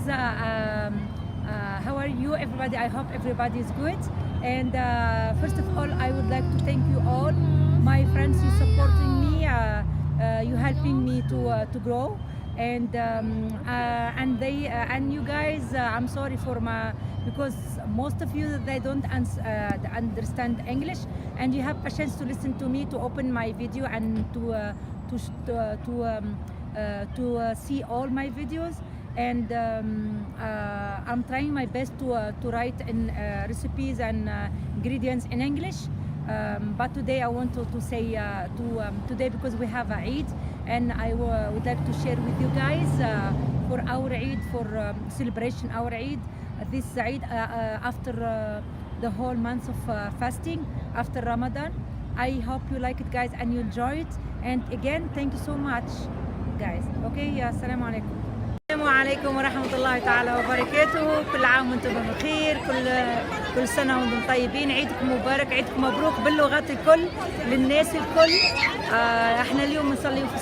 how are you, everybody? I hope everybody is good. And first of all, I would like to thank you all, my friends, you supporting me, you helping me to grow. And you guys, I'm sorry for because most of you they don't understand English, and you have a chance to listen to me, to open my video and to see all my videos. And I'm trying my best to write in recipes and ingredients in English. But today I want to say today, because we have a Eid, and I would like to share with you guys for our Eid, for celebration our Eid, this Eid after the whole month of fasting after Ramadan. I hope you like it, guys, and you enjoy it. And again, thank you so much, guys. Okay, assalamu alaikum. السلام عليكم ورحمة الله تعالى وبركاته. كل عام وانتم بخير، كل سنة وانتم طيبين. عيدكم مبارك، عيدكم مبروك باللغات الكل، للناس الكل. احنا اليوم نصلي في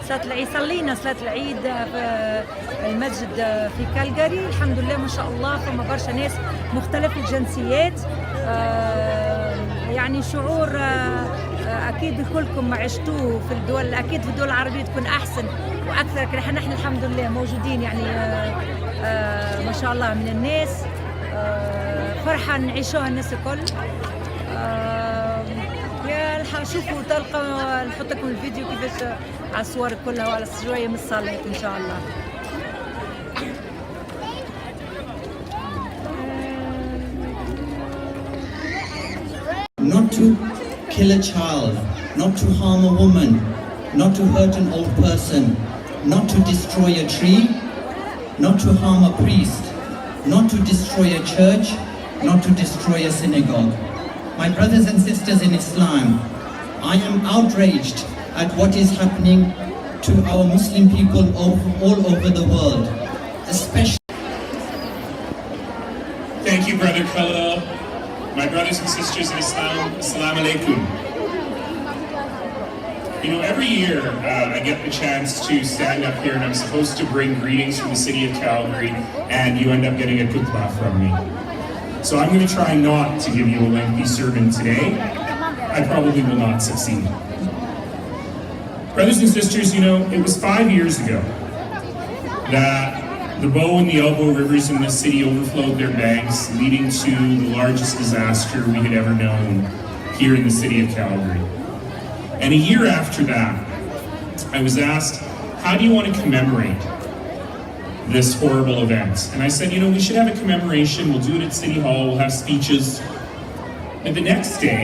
صلاة العيد، صلينا صلاة العيد في المسجد في كالجاري. الحمد لله ما شاء الله، فما برشا ناس مختلف الجنسيات. يعني شعور اكيد كلكم عشتوه في الدول، اكيد في الدول العربيه تكون احسن واكثر، لكن احنا الحمد لله موجودين يعني ما شاء الله من الناس. فرحه نعيشوها الناس الكل. يا شوفوا تلقوا، نحط لكم الفيديو كيفاش على الصور كلها وعلى شويه من الصلاه ان شاء الله. Not to kill a child, not to harm a woman, not to hurt an old person, not to destroy a tree, not to harm a priest, not to destroy a church, not to destroy a synagogue. My brothers and sisters in Islam, I am outraged at what is happening to our Muslim people all over the world, especially. Thank you, Brother Khalil. My brothers and sisters in Islam, Assalamu alaikum. You know, every year I get the chance to stand up here and I'm supposed to bring greetings from the city of Calgary, and you end up getting a khutbah from me. So I'm going to try not to give you a lengthy sermon today. I probably will not succeed. Brothers and sisters, you know, it was 5 years ago that the Bow and the Elbow rivers in this city overflowed their banks, leading to the largest disaster we had ever known here in the city of Calgary. And a year after that, I was asked, how do you want to commemorate this horrible event? And I said, you know, we should have a commemoration. We'll do it at City Hall. We'll have speeches. And the next day,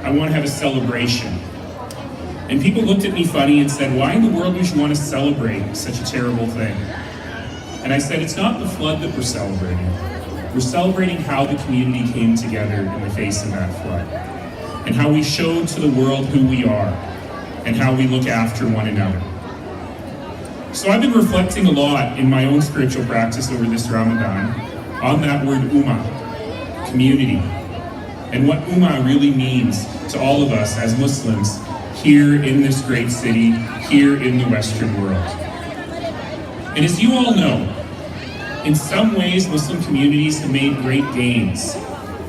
I want to have a celebration. And people looked at me funny and said, why in the world would you want to celebrate such a terrible thing? And I said, it's not the flood that we're celebrating. We're celebrating how the community came together in the face of that flood, and how we showed to the world who we are, and how we look after one another. So I've been reflecting a lot in my own spiritual practice over this Ramadan on that word Ummah, community, and what Ummah really means to all of us as Muslims here in this great city, here in the Western world. And as you all know, in some ways Muslim communities have made great gains.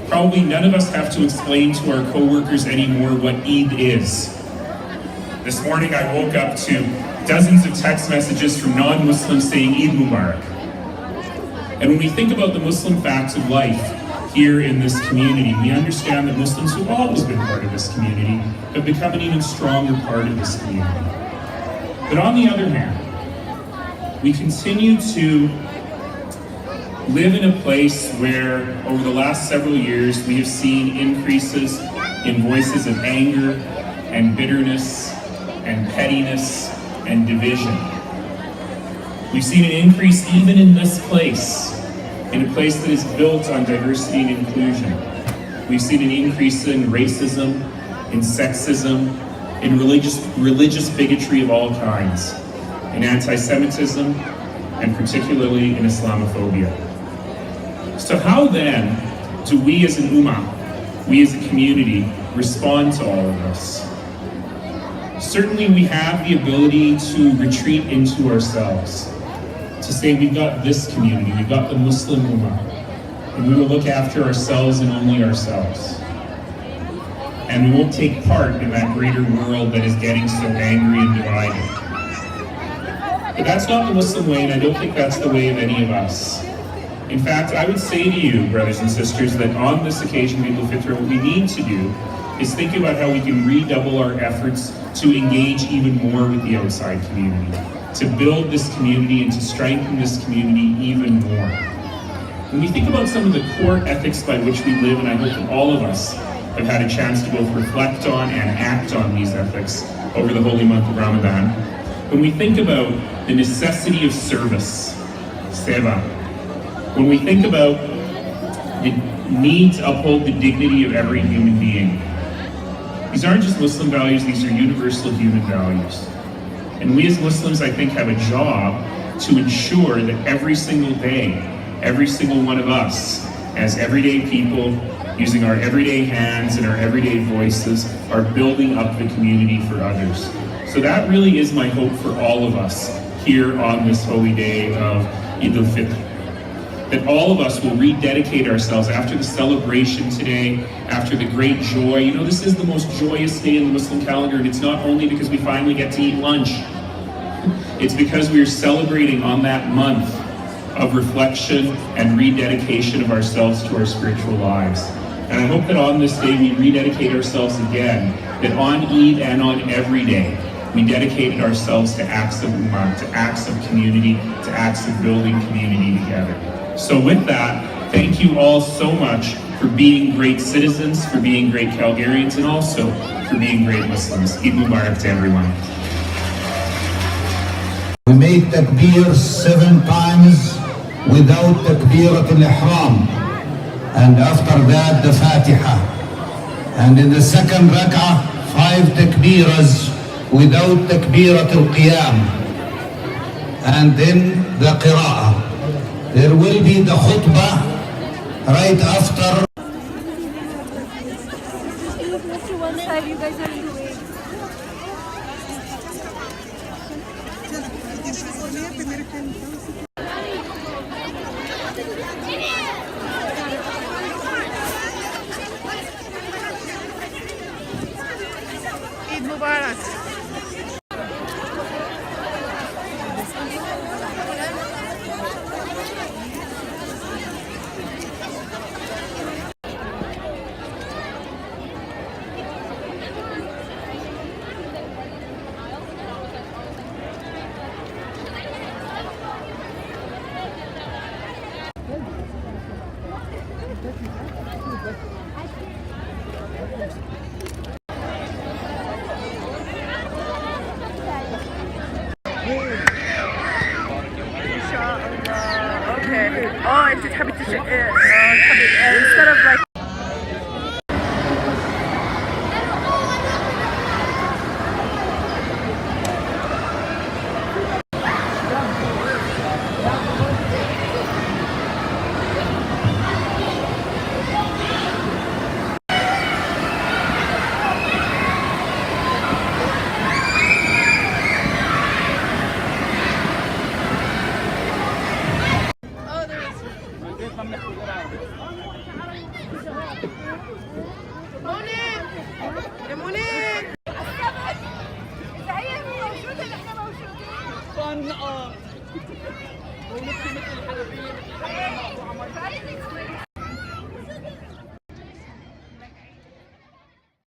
Probably none of us have to explain to our co-workers anymore what Eid is. This morning I woke up to dozens of text messages from non-Muslims saying Eid Mubarak. And when we think about the Muslim facts of life here in this community, we understand that Muslims who've always been part of this community have become an even stronger part of this community. But on the other hand, we continue to live in a place where over the last several years we have seen increases in voices of anger and bitterness and pettiness and division. We've seen an increase even in this place, in a place that is built on diversity and inclusion. We've seen an increase in racism, in sexism, in religious bigotry of all kinds, in anti-Semitism, and particularly in Islamophobia. So how then do we as an Ummah, we as a community, respond to all of this? Certainly we have the ability to retreat into ourselves, to say we've got this community, we've got the Muslim Ummah, and we will look after ourselves and only ourselves. And we won't take part in that greater world that is getting so angry and divided. But that's not the Muslim way, and I don't think that's the way of any of us. In fact, I would say to you, brothers and sisters, that on this occasion, Eid al-Fitr, what we need to do is think about how we can redouble our efforts to engage even more with the outside community, to build this community and to strengthen this community even more. When we think about some of the core ethics by which we live, and I hope that all of us have had a chance to both reflect on and act on these ethics over the holy month of Ramadan, when we think about the necessity of service, seva, when we think about the need to uphold the dignity of every human being, these aren't just Muslim values, these are universal human values. And we as Muslims, I think, have a job to ensure that every single day, every single one of us, as everyday people, using our everyday hands and our everyday voices, are building up the community for others. So that really is my hope for all of us here on this holy day of Eid al-Fitr. That all of us will rededicate ourselves after the celebration today, after the great joy. You know, this is the most joyous day in the Muslim calendar, and it's not only because we finally get to eat lunch. It's because we are celebrating on that month of reflection and rededication of ourselves to our spiritual lives. And I hope that on this day we rededicate ourselves again, that on Eid and on every day, we dedicated ourselves to acts of ummah, to acts of community, to acts of building community together. So with that, thank you all so much for being great citizens, for being great Calgarians, and also for being great Muslims. Eid Mubarak to everyone. We make takbir 7 times without takbirat al-ihram. And after that, the Fatiha. And in the second rak'ah, 5 takbiras without takbirat al-qiyam. And then the qira'ah. There will be the khutbah right after. Eid Mubarak. Okay. Oh, انت تحبي instead of like